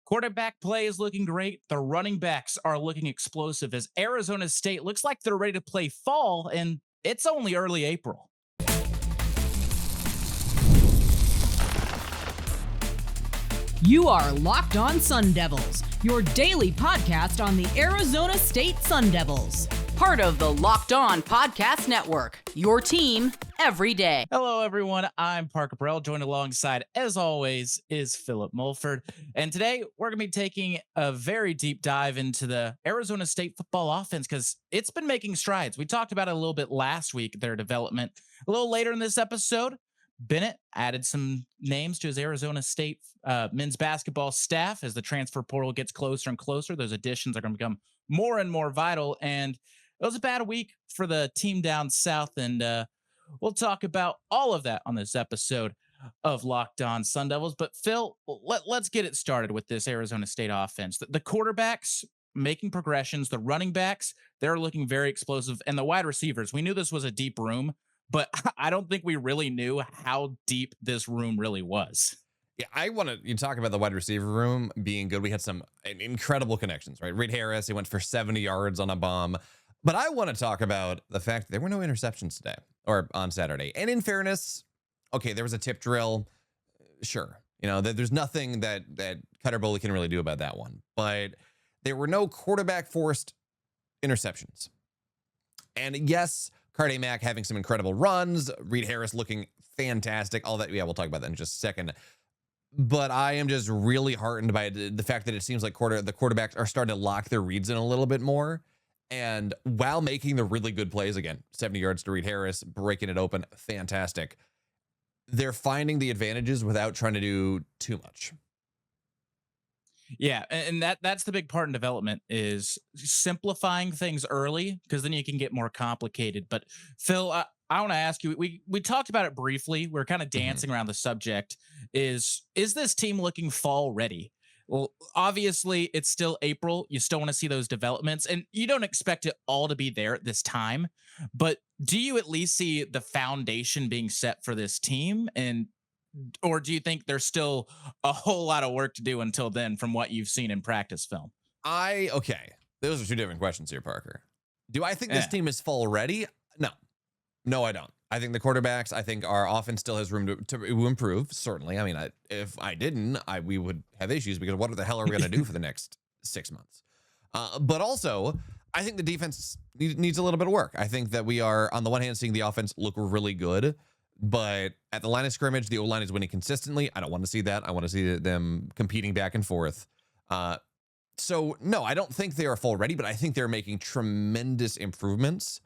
Quarterback play is looking great. The running backs are looking explosive as Arizona State looks like they're ready to play fall, and it's only early April. You are Locked On Sun Devils, your daily podcast on the Arizona State Sun Devils. Part of the Locked On Podcast Network, your team every day. Hello, everyone. I'm Parker Porrill. Joined alongside, as always, is Philip Mulford. And today, we're going to be taking a very deep dive into the Arizona State football offense because it's been making strides. We talked about it a little bit last week, their development. A little later in this episode, Bennett added some names to his Arizona State men's basketball staff as the transfer portal gets closer and closer. Those additions are going to become more and more vital. And it was a bad week for the team down south. And we'll talk about all of that on this episode of Locked On Sun Devils. But Phil, let's get it started with this Arizona State offense. The quarterbacks making progressions, the running backs, they're looking very explosive. And the wide receivers, we knew this was a deep room, but I don't think we really knew how deep this room really was. Yeah, you talk about the wide receiver room being good. We had some incredible connections, right? Reed Harris, he went for 70 yards on a bomb. But I want to talk about the fact that there were no interceptions today or on Saturday. And in fairness, okay, there was a tip drill. Sure. You know, there's nothing that Cardae can really do about that one. But there were no quarterback forced interceptions. And yes, Cardae Mack having some incredible runs, Reed Harris looking fantastic, all that. Yeah, we'll talk about that in just a second. But I am just really heartened by the fact that it seems like the quarterbacks are starting to lock their reads in a little bit more. And while making the really good plays, again, 70 yards to Reed Harris, breaking it open, fantastic. They're finding the advantages without trying to do too much. Yeah, and that's the big part in development is simplifying things early because then you can get more complicated. But Phil, I want to ask you, we talked about it briefly. We're kind of dancing around the subject. Is this team looking fall ready? Well, obviously, it's still April. You still want to see those developments, and you don't expect it all to be there at this time. But do you at least see the foundation being set for this team? Or do you think there's still a whole lot of work to do until then from what you've seen in practice film? Okay. Those are two different questions here, Parker. Do I think this team is fall ready? No, I don't. I think the quarterbacks, I think our offense still has room to improve, certainly. I mean, if I didn't, we would have issues because what the hell are we going to do for the next 6 months? But also, I think the defense needs a little bit of work. I think that we are, on the one hand, seeing the offense look really good, but at the line of scrimmage, the O-line is winning consistently. I don't want to see that. I want to see them competing back and forth. So, no, I don't think they are full ready, but I think they're making tremendous improvements.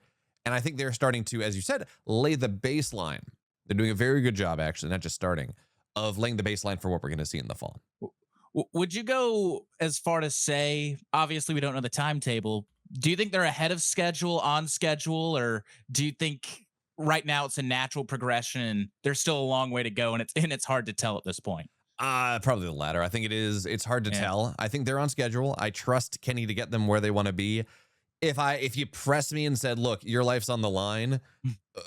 And I think they're starting to, as you said, lay the baseline. They're doing a very good job, actually, not just starting, of laying the baseline for what we're going to see in the fall. Would you go as far to say, obviously we don't know the timetable, do you think they're ahead of schedule, on schedule, or do you think right now it's a natural progression and there's still a long way to go and it's hard to tell at this point? Probably the latter. I think it's hard to tell. I think they're on schedule. I trust Kenny to get them where they want to be. If you press me and said, look, your life's on the line,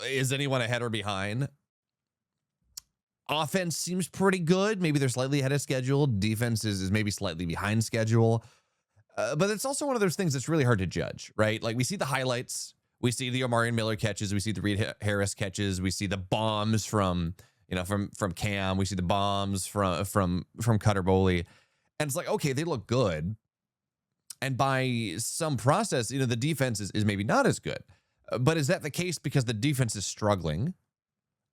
is anyone ahead or behind? Offense seems pretty good. Maybe they're slightly ahead of schedule. Defense is maybe slightly behind schedule. But it's also one of those things that's really hard to judge, right? Like we see the highlights. We see the Omarion Miller catches. We see the Reed Harris catches. We see the bombs from Cam. We see the bombs from Cardae. And it's like, okay, they look good. And by some process, the defense is maybe not as good. But is that the case because the defense is struggling?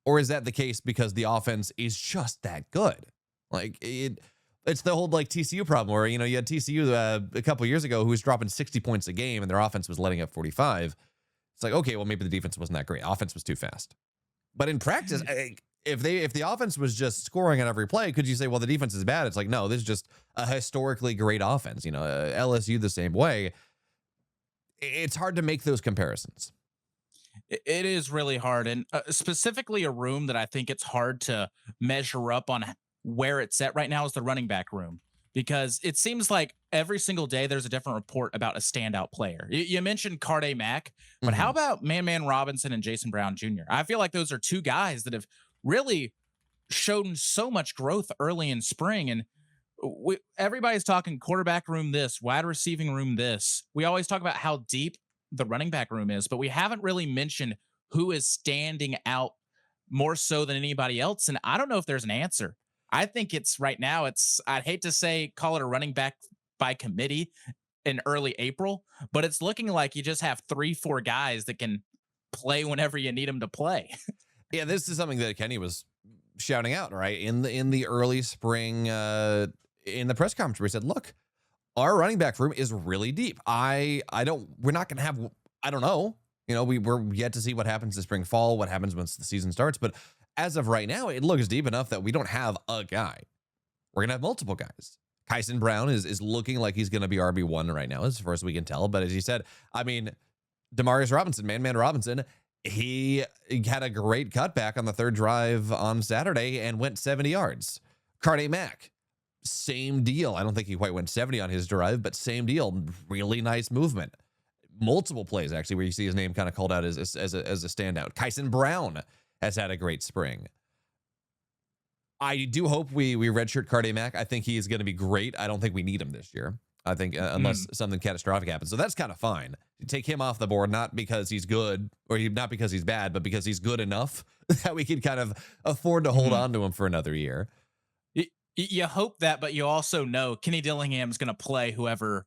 Or is that the case because the offense is just that good? Like it's the whole like TCU problem where, you had TCU a couple years ago who was dropping 60 points a game and their offense was letting up 45. It's like, okay, well, maybe the defense wasn't that great. Offense was too fast. But in practice, if the offense was just scoring on every play, could you say, well, the defense is bad? It's like, no, this is just a historically great offense. LSU the same way. It's hard to make those comparisons. It is really hard. And specifically a room that I think it's hard to measure up on where it's at right now is the running back room. Because it seems like every single day there's a different report about a standout player. You mentioned Cardae Mack, but how about Man Robinson and Jason Brown Jr.? I feel like those are two guys that have really shown so much growth early in spring. And everybody's talking quarterback room this, wide receiving room this. We always talk about how deep the running back room is, but we haven't really mentioned who is standing out more so than anybody else. And I don't know if there's an answer. I think it's right now, I'd hate to say call it a running back by committee in early April, but it's looking like you just have 3-4 guys that can play whenever you need them to play. Yeah, this is something that Kenny was shouting out, right? In the early spring, in the press conference where he said, look, our running back room is really deep. We're not going to have, I don't know, we're yet to see what happens this spring, fall, what happens once the season starts. But as of right now, it looks deep enough that we don't have a guy. We're going to have multiple guys. Kyson Brown is looking like he's going to be RB1 right now, as far as we can tell. But as you said, I mean, Demarius Robinson, man Robinson, he had a great cutback on the third drive on Saturday and went 70 yards. Cardae Mack, same deal. I don't think he quite went 70 on his drive, but same deal. Really nice movement. Multiple plays, actually, where you see his name kind of called out as a standout. Kyson Brown has had a great spring. I do hope we redshirt Cardae Mack. I think he is going to be great. I don't think we need him this year. I think unless something catastrophic happens. So that's kind of fine. You take him off the board, not because he's good or not because he's bad, but because he's good enough that we can kind of afford to hold on to him for another year. You hope that, but you also know Kenny Dillingham's going to play whoever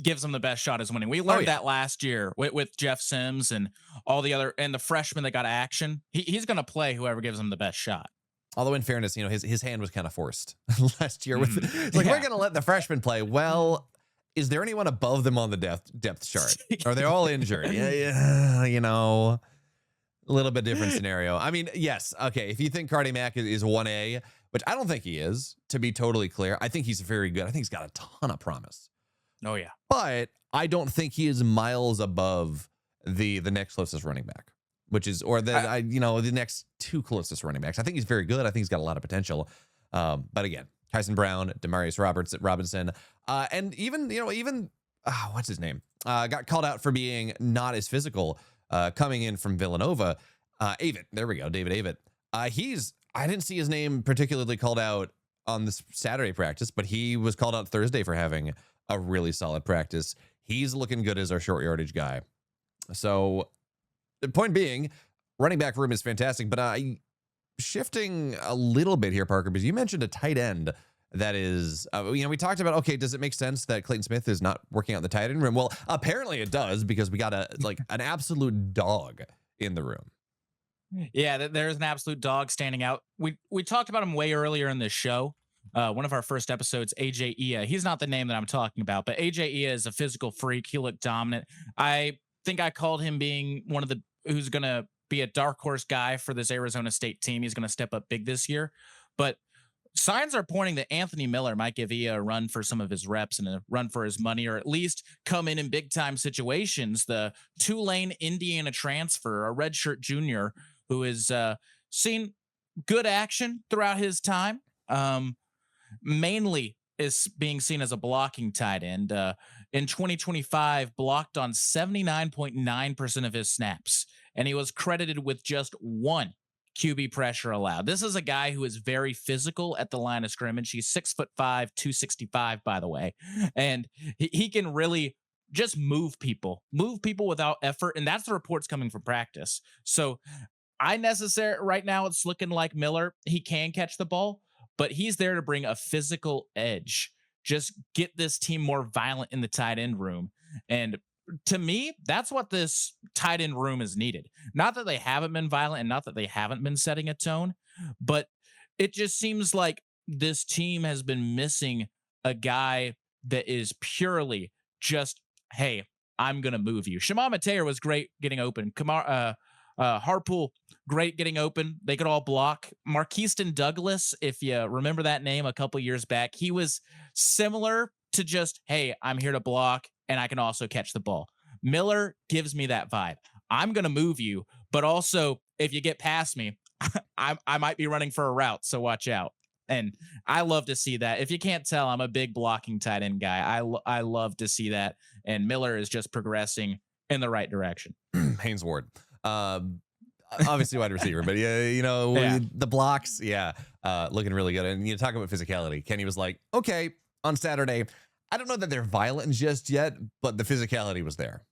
gives him the best shot is winning. We learned that last year with Jeff Sims and all the other, and the freshmen that got action. He's going to play whoever gives him the best shot. Although in fairness, his hand was kind of forced last year. It's like, we're going to let the freshmen play. Well, is there anyone above them on the depth chart? Are they all injured? Yeah, a little bit different scenario. I mean, yes. Okay. If you think Cardae Mack is 1A, which I don't think he is, to be totally clear, I think he's very good. I think he's got a ton of promise. Oh yeah. But I don't think he is miles above the next closest running back, which is, or the next two closest running backs. I think he's very good. I think he's got a lot of potential. But again, Kyson Brown, Demarius Robinson, and even what's his name? Got called out for being not as physical, coming in from Villanova. Avett, there we go, David Avett. I didn't see his name particularly called out on this Saturday practice, but he was called out Thursday for having a really solid practice. He's looking good as our short yardage guy. So the point being, running back room is fantastic, but shifting a little bit here, Parker, because you mentioned a tight end that is, we talked about, okay, does it make sense that Clayton Smith is not working out in the tight end room? Well, apparently it does, because we got an absolute dog in the room. Yeah, there's an absolute dog standing out. We talked about him way earlier in this show. One of our first episodes, AJ Ia. He's not the name that I'm talking about, but AJ Ia is a physical freak. He looked dominant. I think I called him being one of who's going to be a dark horse guy for this Arizona State team. He's going to step up big this year. But signs are pointing that Anthony Miller might give Ia a run for some of his reps and a run for his money, or at least come in big time situations. The Tulane, Indiana transfer, a redshirt junior who has seen good action throughout his time. Mainly is being seen as a blocking tight end. In 2025, blocked on 79.9% of his snaps, and he was credited with just 1 QB pressure allowed. This is a guy who is very physical at the line of scrimmage. He's 6'5", 265, by the way, and he can really just move people without effort, and that's the reports coming from practice. So right now it's looking like Miller, he can catch the ball, but he's there to bring a physical edge. Just get this team more violent in the tight end room. And to me, that's what this tight end room is needed. Not that they haven't been violent and not that they haven't been setting a tone, but it just seems like this team has been missing a guy that is purely just, hey, I'm going to move you. Shimon Mateer was great getting open. Harpool, great getting open. They could all block. Marquiston Douglas, if you remember that name a couple years back, he was similar to just, hey, I'm here to block and I can also catch the ball. Miller gives me that vibe. I'm going to move you, but also if you get past me, I might be running for a route, so watch out. And I love to see that. If you can't tell, I'm a big blocking tight end guy. I love to see that. And Miller is just progressing in the right direction. Haynes Ward. Obviously wide receiver, but the blocks. Yeah. looking really good. And you talk about physicality. Kenny was like, okay, on Saturday, I don't know that they're violent just yet, but the physicality was there.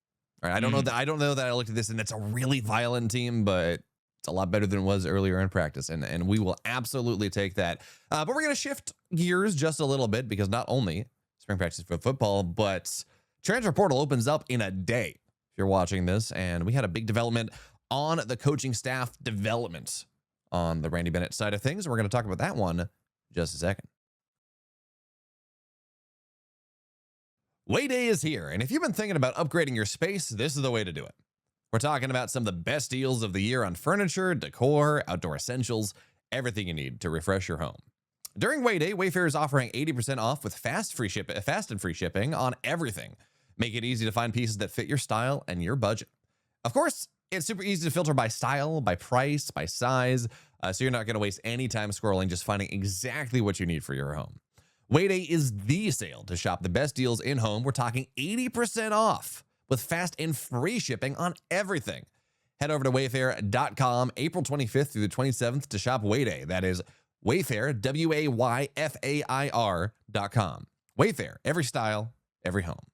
All right, I don't know that I looked at this and it's a really violent team, but it's a lot better than it was earlier in practice, and we will absolutely take that. But we're going to shift gears just a little bit because not only spring practice for football, but transfer portal opens up in a day. If you're watching this, and we had a big development on the coaching staff development on the Randy Bennett side of things. We're going to talk about that one in just a second. Way Day is here, and if you've been thinking about upgrading your space, this is the way to do it. We're talking about some of the best deals of the year on furniture, decor, outdoor essentials, everything you need to refresh your home. During Way Day, Wayfair is offering 80% off with fast and free shipping on everything. Make it easy to find pieces that fit your style and your budget. Of course, it's super easy to filter by style, by price, by size, so you're not going to waste any time scrolling, just finding exactly what you need for your home. Way Day is the sale to shop the best deals in home. We're talking 80% off with fast and free shipping on everything. Head over to wayfair.com April 25th through the 27th to shop Way Day. That is Wayfair, WAYFAIR.com. Wayfair, every style, every home.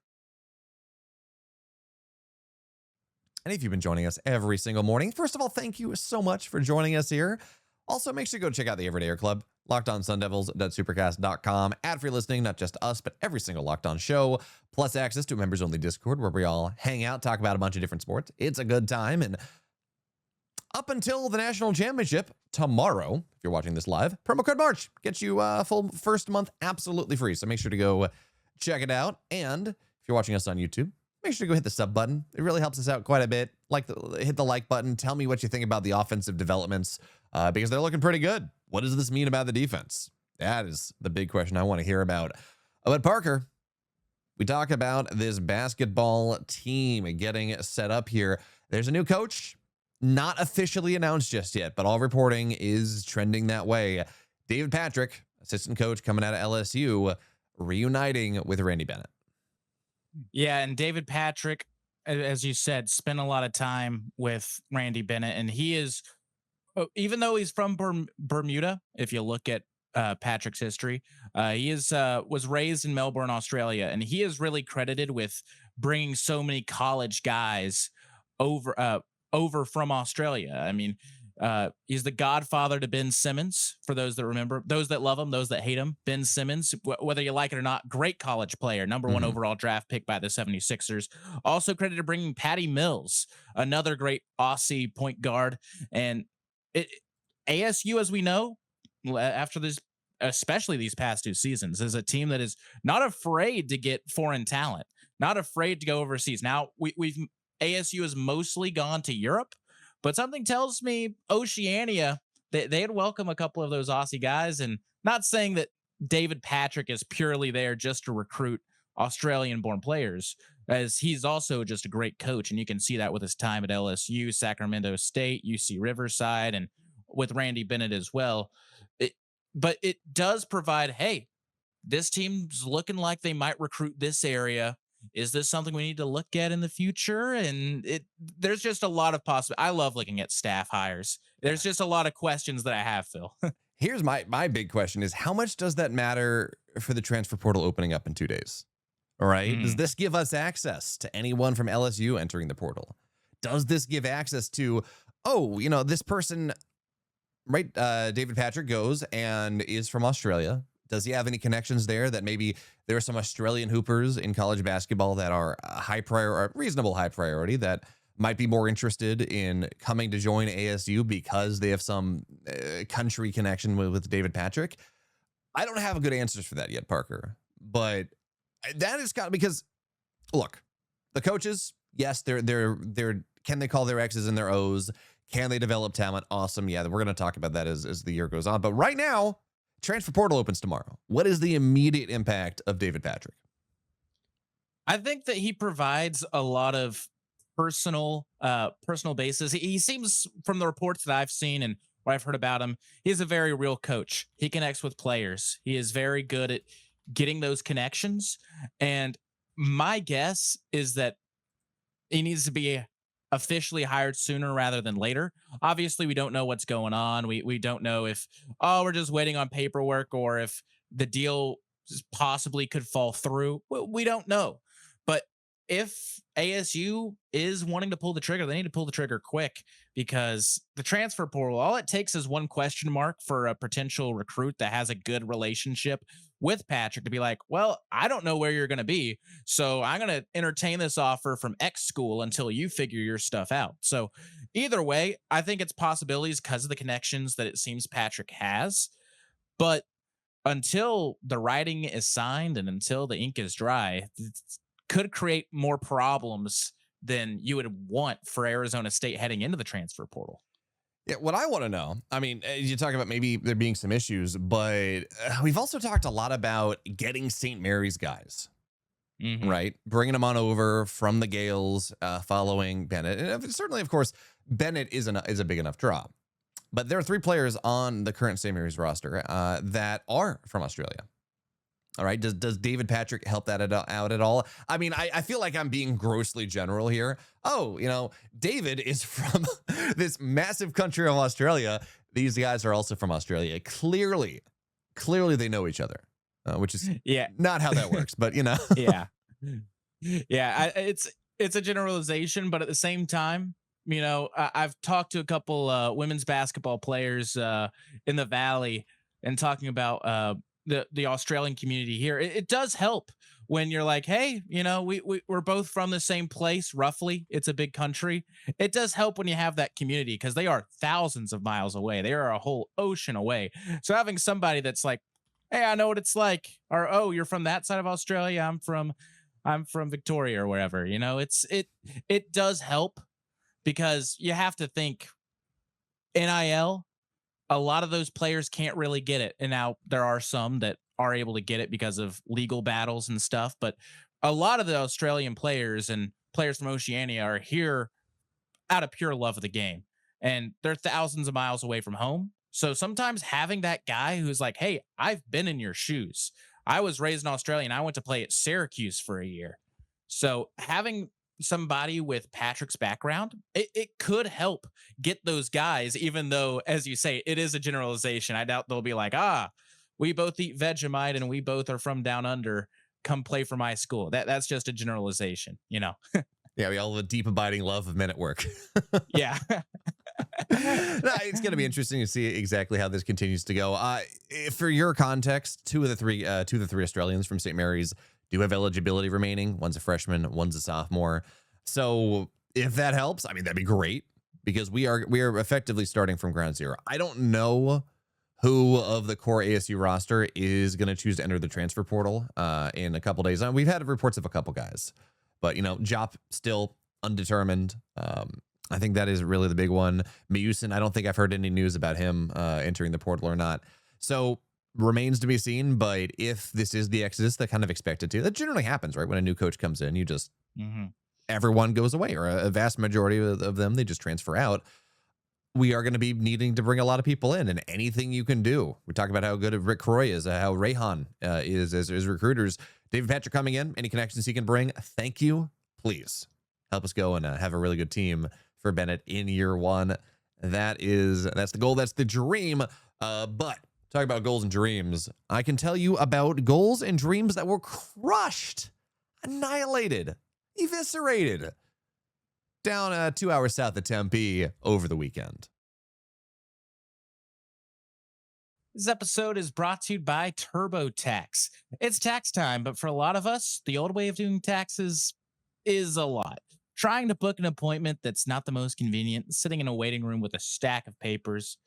And if you've been joining us every single morning, first of all, thank you so much for joining us here. Also, make sure you go check out the Everydayer Club, LockedOnSunDevils.supercast.com. Ad-free listening, not just us, but every single Locked On show, plus access to a members-only Discord where we all hang out, talk about a bunch of different sports. It's a good time. And up until the national championship tomorrow, if you're watching this live, promo code March gets you a full first month absolutely free. So make sure to go check it out. And if you're watching us on YouTube, make sure to go hit the sub button. It really helps us out quite a bit. Hit the like button. Tell me what you think about the offensive developments because they're looking pretty good. What does this mean about the defense? That is the big question I want to hear about. But Parker, we talk about this basketball team getting set up here. There's a new coach, not officially announced just yet, but all reporting is trending that way. David Patrick, assistant coach coming out of LSU, reuniting with Randy Bennett. Yeah, and David Patrick, as you said, spent a lot of time with Randy Bennett, and he is, even though he's from Bermuda, if you look at Patrick's history, he was raised in Melbourne, Australia, and he is really credited with bringing so many college guys over from Australia. I mean, he's the godfather to Ben Simmons, for those that remember, those that love him, those that hate him. Ben Simmons, whether you like it or not, great college player, number one overall draft pick by the 76ers. Also credited bringing Patty Mills, another great Aussie point guard. And ASU, as we know, after this, especially these past two seasons, is a team that is not afraid to get foreign talent, not afraid to go overseas. Now, ASU has mostly gone to Europe, but something tells me Oceania, they'd welcome a couple of those Aussie guys. And not saying that David Patrick is purely there just to recruit Australian-born players, as he's also just a great coach. And you can see that with his time at LSU, Sacramento State, UC Riverside, and with Randy Bennett as well. But it does provide, hey, this team's looking like they might recruit this area. Is this something we need to look at in the future? And there's just a lot of possible. I love looking at staff hires. There's just a lot of questions that I have, Phil. Here's my big question is, how much does that matter for the transfer portal opening up in 2 days? All right. Does this give us access to anyone from LSU entering the portal? Does this give access to, this person, right? David Patrick goes and is from Australia. Does he have any connections there that maybe there are some Australian hoopers in college basketball that are reasonable high priority that might be more interested in coming to join ASU because they have some country connection with David Patrick? I don't have good answers for that yet, Parker, but that is because look, the coaches, yes, they're can they call their X's and their O's? Can they develop talent? Awesome. Yeah, we're going to talk about that as the year goes on. But right now, transfer portal opens tomorrow. What is the immediate impact of David Patrick? I think that he provides a lot of personal basis. He seems, from the reports that I've seen and what I've heard about him, he's a very real coach. He connects with players. He is very good at getting those connections. And my guess is that he needs to be officially hired sooner rather than later. Obviously, we don't know what's going on. We don't know if, oh, we're just waiting on paperwork, or if the deal possibly could fall through. We don't know. But if ASU is wanting to pull the trigger, they need to pull the trigger quick, because the transfer portal, all it takes is one question mark for a potential recruit that has a good relationship with Patrick to be like, well, I don't know where you're going to be, so I'm going to entertain this offer from X school until you figure your stuff out. So either way, I think it's possibilities because of the connections that it seems Patrick has. But until the writing is signed and until the ink is dry, it could create more problems than you would want for Arizona State heading into the transfer portal. Yeah, what I want to know, I mean, you talk about maybe there being some issues, but we've also talked a lot about getting St. Mary's guys, right? Bringing them on over from the Gales, following Bennett. And certainly, of course, Bennett is a big enough draw. But there are 3 players on the current St. Mary's roster that are from Australia. All right. Does David Patrick help that out at all? I mean, I feel like I'm being grossly general here. Oh, David is from this massive country of Australia. These guys are also from Australia. Clearly they know each other, which is not how that works. But yeah. It's a generalization, but at the same time, I've talked to a couple women's basketball players in the Valley, and talking about the Australian community here. It does help when you're like, hey, we're both from the same place, roughly. It's a big country. It does help when you have that community, because they are thousands of miles away. They are a whole ocean away. So having somebody that's like, hey, I know what it's like, or, oh, you're from that side of Australia, I'm from Victoria or wherever, it does help, because you have to think NIL, a lot of those players can't really get it. And now there are some that are able to get it because of legal battles and stuff. But a lot of the Australian players and players from Oceania are here out of pure love of the game. And they're thousands of miles away from home. So sometimes having that guy who's like, hey, I've been in your shoes. I was raised in Australia and I went to play at Syracuse for a year. So having somebody with Patrick's background, it could help get those guys, even though, as you say, it is a generalization. I doubt they'll be like, we both eat Vegemite and we both are from down under, come play for my school. That's just a generalization, Yeah, we all have a deep abiding love of men at work. Yeah. It's going to be interesting to see exactly how this continues to go. For your context, two of the three Australians from St. Mary's do have eligibility remaining. One's a freshman, one's a sophomore. So if that helps, I mean, that'd be great, because we are effectively starting from ground zero. I don't know who of the core ASU roster is going to choose to enter the transfer portal in a couple days. We've had reports of a couple guys, but Jop still undetermined. I think that is really the big one. Meusen, I don't think I've heard any news about him entering the portal or not. So remains to be seen. But if this is the exodus that kind of expected to, that generally happens, right? When a new coach comes in, you just everyone goes away, or a vast majority of them, they just transfer out. We are going to be needing to bring a lot of people in, and anything you can do. We talk about how good Rick Croy is, how Rayhan is as recruiters. David Patrick coming in, any connections he can bring, thank you. Please help us go and have a really good team for Bennett in year one. That's the goal. That's the dream. But talk about goals and dreams. I can tell you about goals and dreams that were crushed, annihilated, eviscerated down 2 hours south of Tempe over the weekend. This episode is brought to you by TurboTax. It's tax time, but for a lot of us, the old way of doing taxes is a lot. Trying to book an appointment that's not the most convenient, sitting in a waiting room with a stack of papers,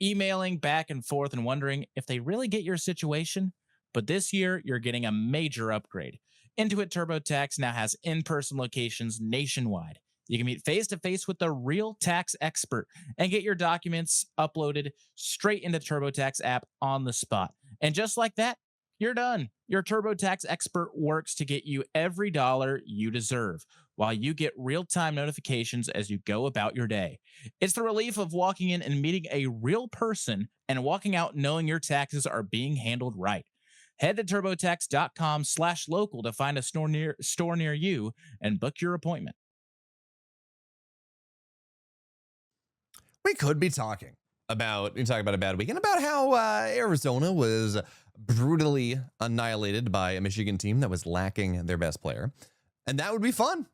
emailing back and forth and wondering if they really get your situation. But this year, you're getting a major upgrade. Intuit TurboTax now has in-person locations nationwide. You can meet face-to-face with the real tax expert and get your documents uploaded straight into the TurboTax app on the spot. And just like that, you're done. Your TurboTax expert works to get you every dollar you deserve, while you get real-time notifications as you go about your day. It's the relief of walking in and meeting a real person and walking out knowing your taxes are being handled right. Head to turbotax.com/local to find a store near you and book your appointment. we could be talking about a bad weekend, about how Arizona was brutally annihilated by a Michigan team that was lacking their best player. And that would be fun.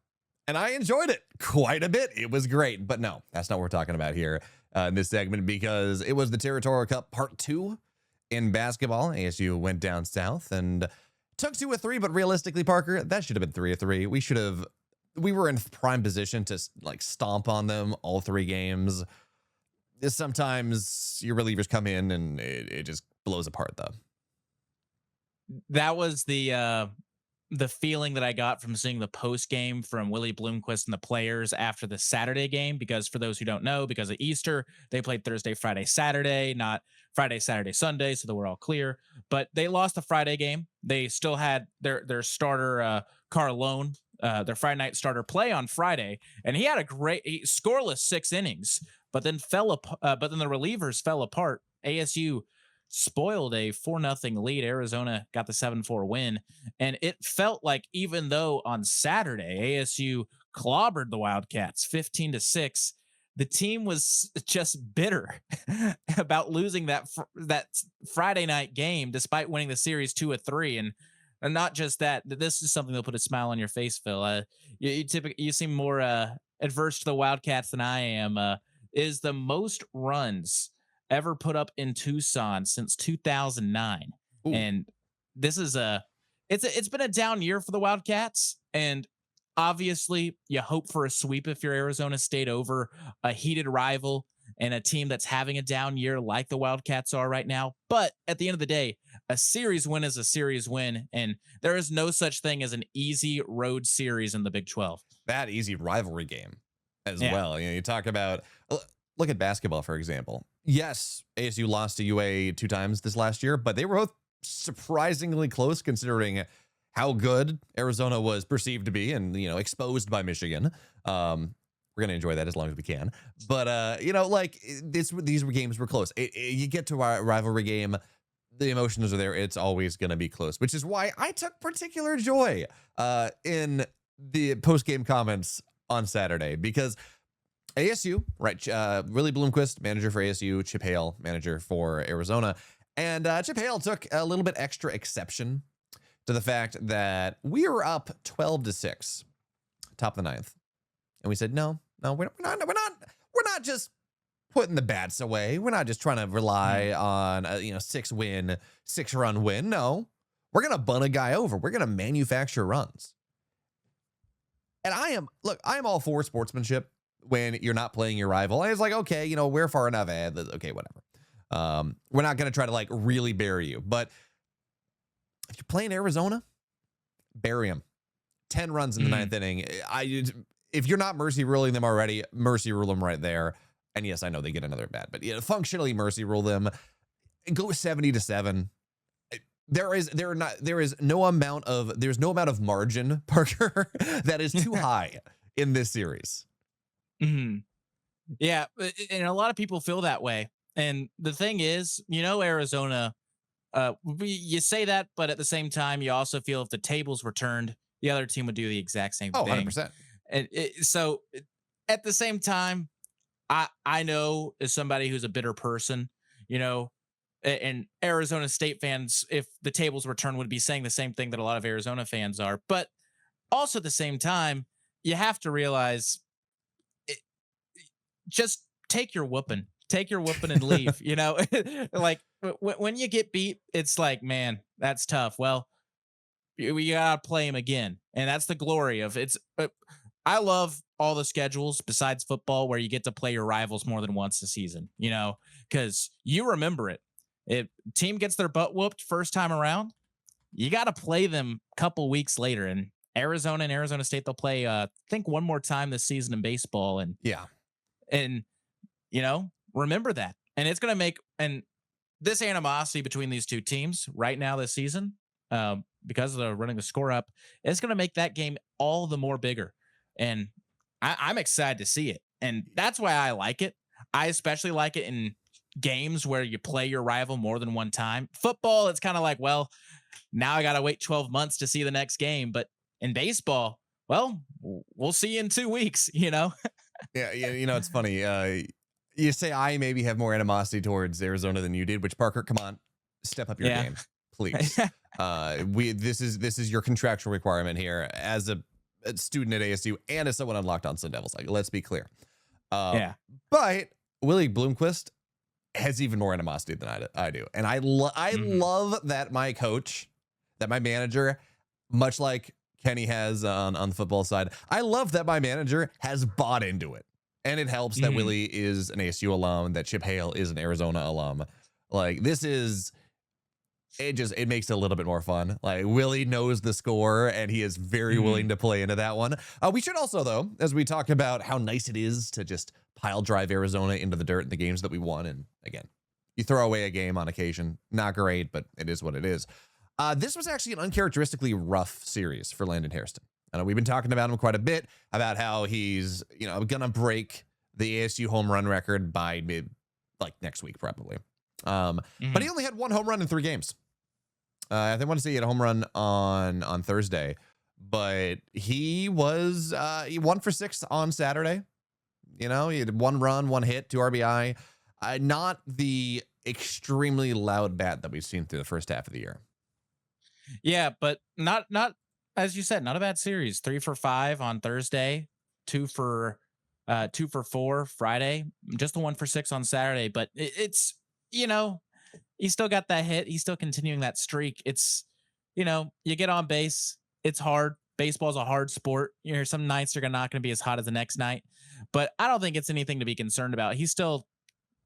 And I enjoyed it quite a bit. It was great. But no, that's not what we're talking about here in this segment, because it was the Territorial Cup Part 2 in basketball. ASU went down south and took 2 of 3, but realistically, Parker, that should have been 3 of 3. We were in prime position to like stomp on them all 3 games. Sometimes your relievers come in and it just blows apart, though. That was the feeling that I got from seeing the post game from Willie Bloomquist and the players after the Saturday game, because for those who don't know, because of Easter, they played Thursday, Friday, Saturday, not Friday, Saturday, Sunday. So that we're all clear, but they lost the Friday game. They still had their starter, Carlone, their Friday night starter, play on Friday. And he had a great scoreless 6 innings, but then but then the relievers fell apart. ASU spoiled a 4-0 lead. Arizona got the 7-4 win. And it felt like, even though on Saturday ASU clobbered the Wildcats 15-6, the team was just bitter about losing that Friday night game, despite winning the series 2 of 3. And not just that, this is something that'll put a smile on your face, Phil. You seem more adverse to the Wildcats than I am. Is the most runs ever put up in Tucson since 2009. Ooh. And this is it's been a down year for the Wildcats. And obviously you hope for a sweep if you're Arizona State over a heated rival and a team that's having a down year like the Wildcats are right now. But at the end of the day, a series win is a series win. And there is no such thing as an easy road series in the Big 12. That easy rivalry game as well. You talk about, look at basketball, for example. Yes, ASU lost to UA 2 times this last year, but they were both surprisingly close considering how good Arizona was perceived to be and, exposed by Michigan. We're going to enjoy that as long as we can. But, these games were close. You get to a rivalry game, the emotions are there. It's always going to be close, which is why I took particular joy in the post-game comments on Saturday, because ASU, right? Willie Bloomquist, manager for ASU, Chip Hale, manager for Arizona. And Chip Hale took a little bit extra exception to the fact that we were up 12-6, top of the 9th. And we said, no, we're not just putting the bats away. We're not just trying to rely on a 6-win, 6-run win. No, we're going to bun a guy over. We're going to manufacture runs. And I am all for sportsmanship when you're not playing your rival. And it's like, okay, we're far enough ahead. Okay, whatever. We're not going to try to really bury you. But if you're playing Arizona, bury them. 10 runs in the 9th inning. If you're not mercy ruling them already, mercy rule them right there. And yes, I know they get another bat, but functionally mercy rule them. Go 70-7. There's no amount of margin, Parker, that is too high in this series. Mm-hmm. Yeah, and a lot of people feel that way. And the thing is, Arizona, you say that, but at the same time, you also feel if the tables were turned, the other team would do the exact same thing. 100%. And so at the same time, I know as somebody who's a bitter person, and Arizona State fans, if the tables were turned, would be saying the same thing that a lot of Arizona fans are. But also at the same time, you have to realize, just take your whooping and leave. Like when you get beat, it's like, man, that's tough. Well, we gotta play him again, and that's the glory of it's. I love all the schedules besides football where you get to play your rivals more than once a season, because you remember it. If team gets their butt whooped first time around, you got to play them a couple weeks later. And Arizona and Arizona State, they'll play, I think, one more time this season in baseball. And remember that. And it's going to make, and this animosity between these two teams right now this season, because of the running the score up, it's going to make that game all the more bigger. And I'm excited to see it. And that's why I like it. I especially like it in games where you play your rival more than one time. Football, it's kind of like, well, now I got to wait 12 months to see the next game. But in baseball, well, we'll see you in 2 weeks, Yeah, it's funny. You say I maybe have more animosity towards Arizona than you did, which Parker, come on, step up your game, please. This is your contractual requirement here as a student at ASU and as someone on Locked On Sun Devils. Like, let's be clear. But Willie Bloomquist has even more animosity than I do, and I love that my coach, that my manager, much like Kenny has on the football side, I love that my manager has bought into it. And it helps that Willie is an ASU alum, that Chip Hale is an Arizona alum. Like, it makes it a little bit more fun. Like, Willie knows the score, and he is very willing to play into that one. We should also, though, as we talk about how nice it is to just pile drive Arizona into the dirt in the games that we won. And again, you throw away a game on occasion. Not great, but it is what it is. This was actually an uncharacteristically rough series for Landon Hairston. I know we've been talking about him quite a bit, about how he's, going to break the ASU home run record by next week, probably. But he only had one home run in 3 games. I want to say he had a home run on Thursday, but he was, he 1 for 6 on Saturday. He had 1 run, 1 hit, 2 RBI. Not the extremely loud bat that we've seen through the first half of the year. Yeah, but not as you said, not a bad series. 3 for 5 on Thursday, 2 for 4 Friday, just the 1 for 6 on Saturday. But it's, he still got that hit. He's still continuing that streak. It's, you get on base. It's hard. Baseball's a hard sport. Some nights are not going to be as hot as the next night, but I don't think it's anything to be concerned about. He's still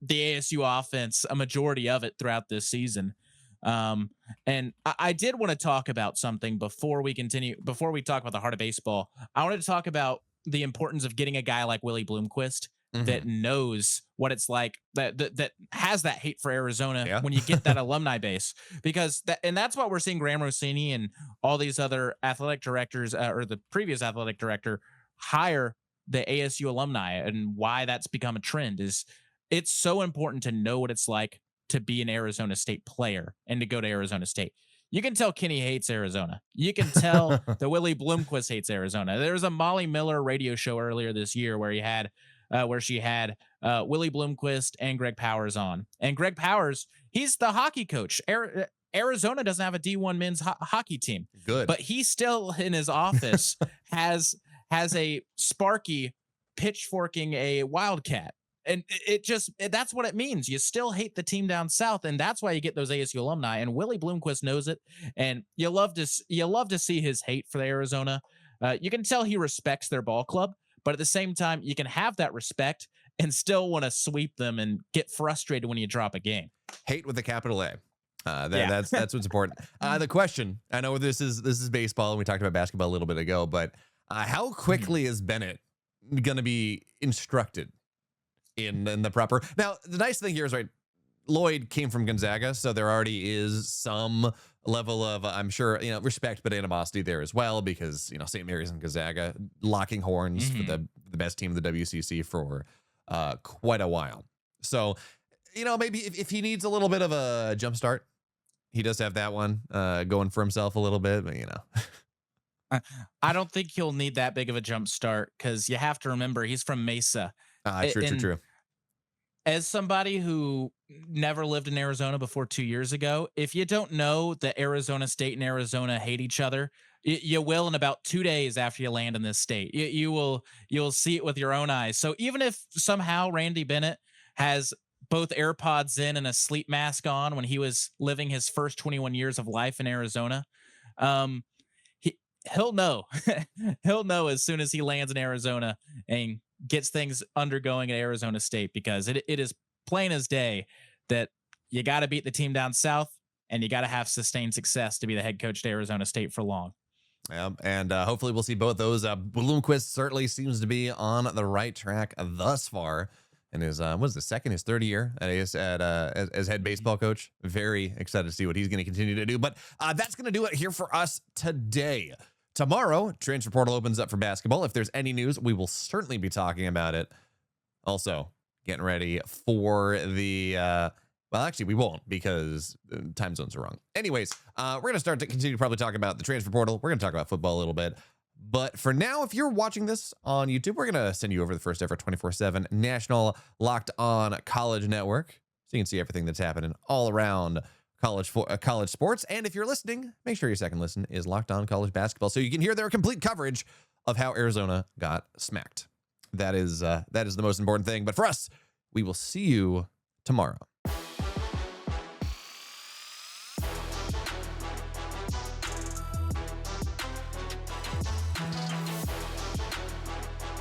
the ASU offense, a majority of it throughout this season. And I did want to talk about something before we continue, before we talk about the heart of baseball. I wanted to talk about the importance of getting a guy like Willie Bloomquist that knows what it's like, that has that hate for Arizona when you get that alumni base, because that's what we're seeing Graham Rossini and all these other athletic directors, or the previous athletic director, hire the ASU alumni, and why that's become a trend is it's so important to know what it's like to be an Arizona State player and to go to Arizona State. You can tell Kenny hates Arizona. You can tell that Willie Bloomquist hates Arizona. There was a Molly Miller radio show earlier this year where she had Willie Bloomquist and Greg Powers on. And Greg Powers, he's the hockey coach. Arizona doesn't have a D1 men's hockey team. Good. But he still in his office has a Sparky pitchforking a Wildcat. And that's what it means. You still hate the team down south, and that's why you get those ASU alumni. And Willie Bloomquist knows it, and you love to see his hate for Arizona. You can tell he respects their ball club, but at the same time, you can have that respect and still want to sweep them and get frustrated when you drop a game. Hate with a capital A. That's what's important. The question, I know this is baseball, and we talked about basketball a little bit ago, but how quickly is Bennett going to be instructed in the proper? Now, the nice thing here is, right, Lloyd came from Gonzaga, so there already is some level of, I'm sure, respect, but animosity there as well, because, St. Mary's and Gonzaga locking horns for the best team in the WCC for quite a while. So, maybe if he needs a little bit of a jump start, he does have that one going for himself a little bit, but, I don't think he'll need that big of a jump start, because you have to remember he's from Mesa. True. As somebody who never lived in Arizona before 2 years ago, if you don't know that Arizona State and Arizona hate each other, you will in about 2 days after you land in this state. You'll see it with your own eyes. So even if somehow Randy Bennett has both AirPods in and a sleep mask on when he was living his first 21 years of life in Arizona, he'll know. He'll know as soon as he lands in Arizona and gets things undergoing at Arizona State, because it is plain as day that you got to beat the team down south, and you got to have sustained success to be the head coach at Arizona State for long. Yeah, and hopefully we'll see both those. Bloomquist certainly seems to be on the right track thus far, and his his third year as head baseball coach. Very excited to see what he's going to continue to do. But that's going to do it here for us today. Tomorrow, transfer portal opens up for basketball. If there's any news, we will certainly be talking about it. Also, getting ready for the well, actually, we won't, because time zones are wrong. Anyways, we're going to continue to probably talk about the transfer portal. We're going to talk about football a little bit. But for now, if you're watching this on YouTube, we're going to send you over the first ever 24/7 national Locked On College Network, so you can see everything that's happening all around college sports. And if you're listening, make sure your second listen is Locked On College Basketball, so you can hear their complete coverage of how Arizona got smacked. That is the most important thing. But for us, we will see you tomorrow.